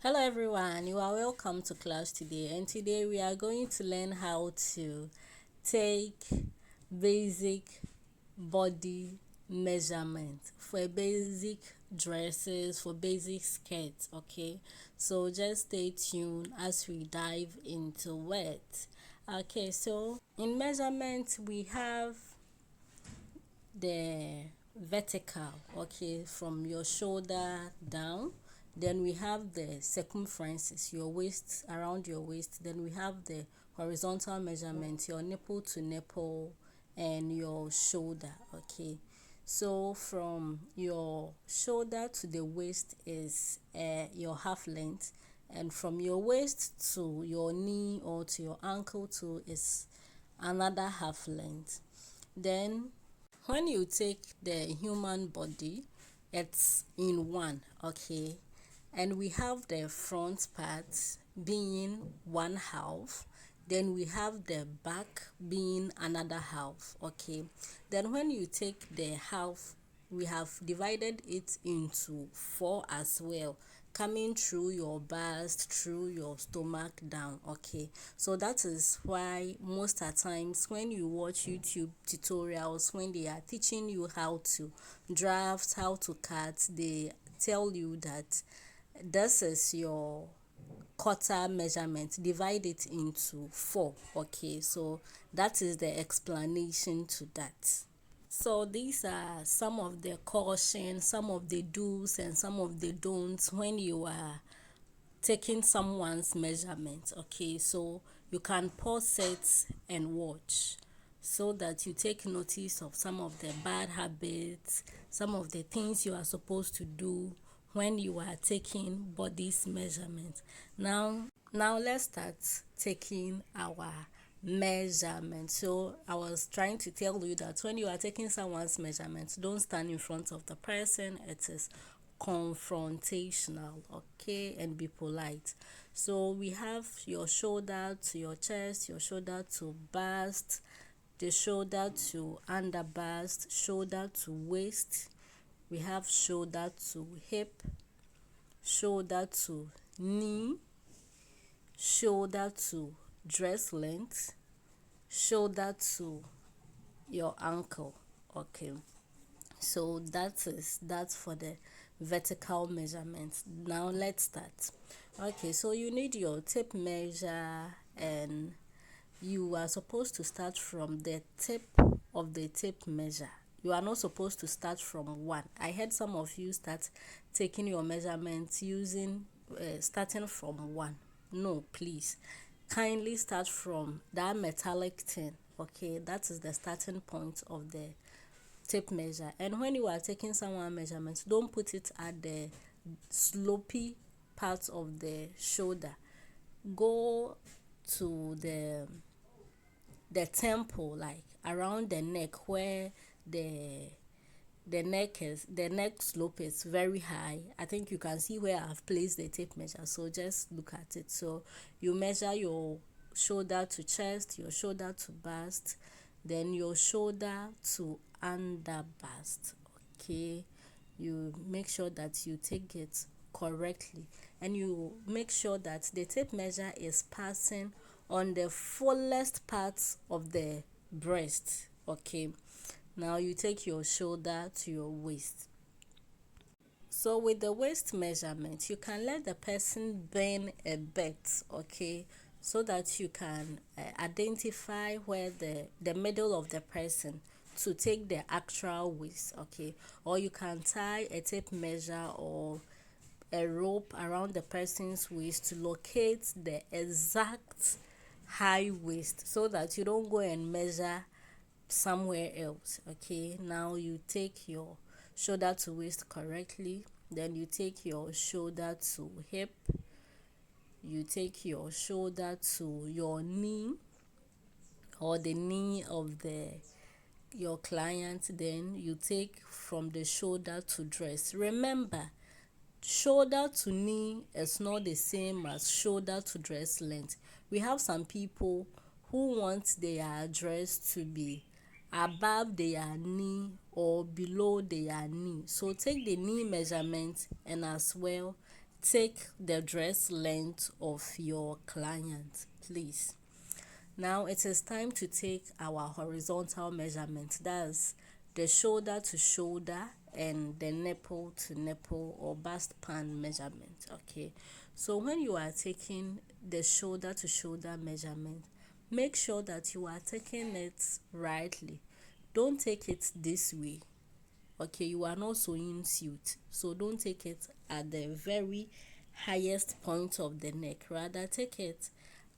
Hello everyone, you are welcome to class today, and today we are going to learn how to take basic body measurement for basic dresses, for basic skirts. Okay, so just stay tuned as we dive into it. Okay, so in measurement we have the vertical, okay, from your shoulder down. Then we have the circumferences, your waist, around your waist. Then we have the horizontal measurement, your nipple to nipple and your shoulder. Okay, so from your shoulder to the waist is your half length, and from your waist to your knee or to your ankle to is another half length. Then when you take the human body, it's in one. Okay, and we have the front part being one half, then we have the back being another half. Okay, then when you take the half, we have divided it into four as well, coming through your bust, through your stomach down. Okay, so that is why most at times when you watch YouTube tutorials, when they are teaching you how to draft, how to cut, they tell you that this is your quarter measurement, divide it into four. Okay, so that is the explanation to that. So these are some of the cautions, some of the do's and some of the don'ts when you are taking someone's measurement. Okay, so you can pause it and watch so that you take notice of some of the bad habits, some of the things you are supposed to do when you are taking body's measurement. Now let's start taking our measurement. So I was trying to tell you that when you are taking someone's measurement, don't stand in front of the person. It is confrontational. Okay, and be polite. So we have your shoulder to your chest, your shoulder to bust, the shoulder to under bust, shoulder to waist. We have shoulder to hip, shoulder to knee, shoulder to dress length, shoulder to your ankle. Okay, so that's for the vertical measurements. Now let's start. Okay, so you need your tape measure, and you are supposed to start from the tip of the tape measure. You are not supposed to start from one. I heard some of you start taking your measurements using starting from one. No, please, kindly start from that metallic thing. Okay, that is the starting point of the tape measure. And when you are taking someone measurements, don't put it at the slopey part of the shoulder. Go to the temple, like around the neck, where the neck slope is very high. I think you can see where I've placed the tape measure, so just look at it. So you measure your shoulder to chest, your shoulder to bust, then your shoulder to under bust. Okay, you make sure that you take it correctly, and you make sure that the tape measure is passing on the fullest parts of the breast. Okay, now you take your shoulder to your waist. So with the waist measurement, you can let the person bend a bit. Okay, so that you can identify where the middle of the person to take the actual waist. Okay, or you can tie a tape measure or a rope around the person's waist to locate the exact high waist, so that you don't go and measure somewhere else. Okay, now you take your shoulder to waist correctly, then you take your shoulder to hip, you take your shoulder to your knee or the knee of the your client, then you take from the shoulder to dress. Remember, shoulder to knee is not the same as shoulder to dress length. We have some people who want their dress to be above their knee or below their knee. So take the knee measurement and as well take the dress length of your client, please. Now it is time to take our horizontal measurement. That's the shoulder to shoulder and the nipple to nipple or bust pan measurement. Okay, so when you are taking the shoulder to shoulder measurement, make sure that you are taking it rightly. Don't take it this way. Okay, you are not sewing suit, so don't take it at the very highest point of the neck. Rather take it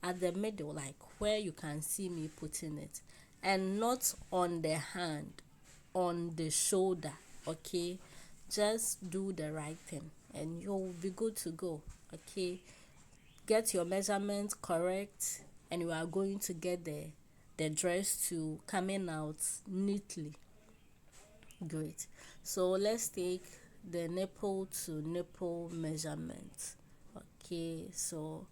at the middle, like where you can see me putting it, and not on the hand, on the shoulder. Okay, just do the right thing and you'll be good to go. Okay, get your measurement correct and you are going to get the dress to coming out neatly. Great. So let's take the nipple to nipple measurement. Okay, so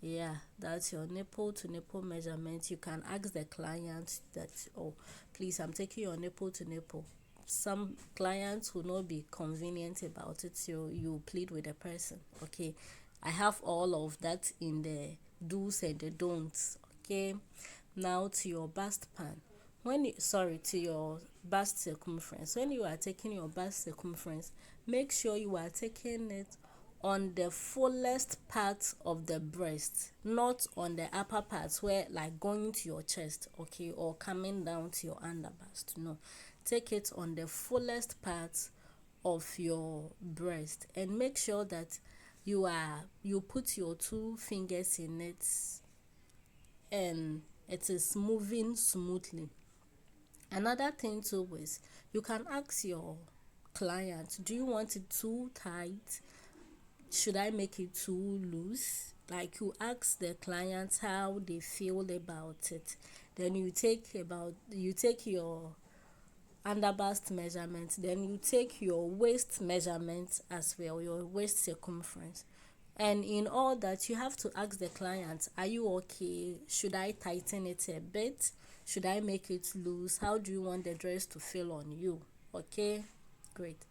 yeah, that's your nipple to nipple measurement. You can ask the client that, oh, please, I'm taking your nipple to nipple. Some clients will not be convenient about it, so you plead with the person. Okay, I have all of that in the do's and the don'ts. Okay, now to your bust pan. To your bust circumference. When you are taking your bust circumference, make sure you are taking it on the fullest part of the breast, not on the upper parts where like going to your chest, okay, or coming down to your underbust. No, take it on the fullest part of your breast and make sure that you put your 2 fingers in it and it is moving smoothly. Another thing too is you can ask your client, do you want it too tight? Should I make it too loose? Like, you ask the client how they feel about it. Then you take your underbust measurement, then you take your waist measurement as well, your waist circumference. And in all that, you have to ask the client, are you okay? Should I tighten it a bit? Should I make it loose? How do you want the dress to feel on you? Okay, great.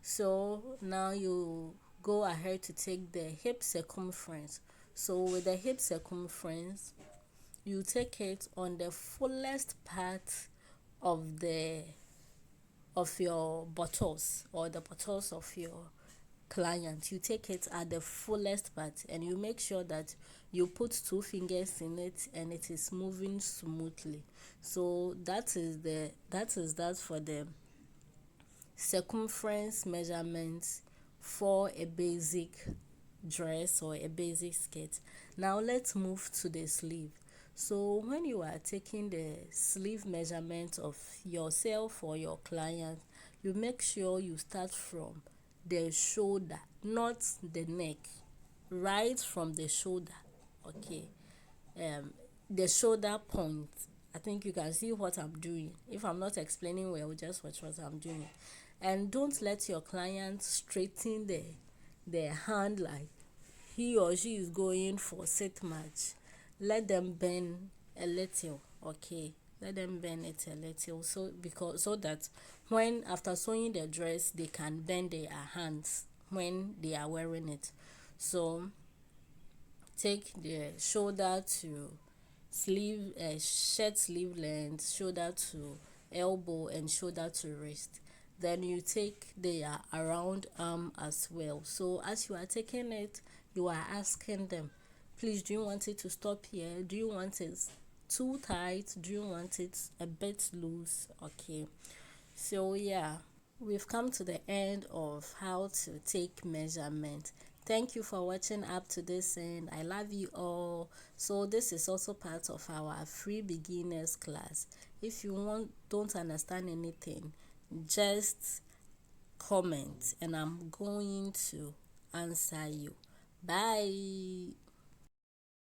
So now you go ahead to take the hip circumference. So with the hip circumference, you take it on the fullest part of your buttocks, or the buttocks of your client. You take it at the fullest part and you make sure that you put 2 fingers in it and it is moving smoothly. So that is that for the circumference measurements for a basic dress or a basic skirt. Now let's move to the sleeve. So when you are taking the sleeve measurement of yourself or your client, you make sure you start from the shoulder, not the neck, right from the shoulder. Okay, the shoulder point. I think you can see what I'm doing. If I'm not explaining well, just watch what I'm doing. And don't let your client straighten the hand like he or she is going for sit match. Let them bend a little. Okay, let them bend it a little, so that when after sewing the dress they can bend their hands when they are wearing it. So take the shoulder to sleeve, shirt sleeve length, shoulder to elbow and shoulder to wrist. Then you take their around arm as well. So as you are taking it, you are asking them, please, do you want it to stop here? Do you want it too tight? Do you want it a bit loose? Okay, so yeah, we've come to the end of how to take measurement. Thank you for watching up to this end. I love you all. So this is also part of our free beginners class. If you don't understand anything, just comment and I'm going to answer you. Bye.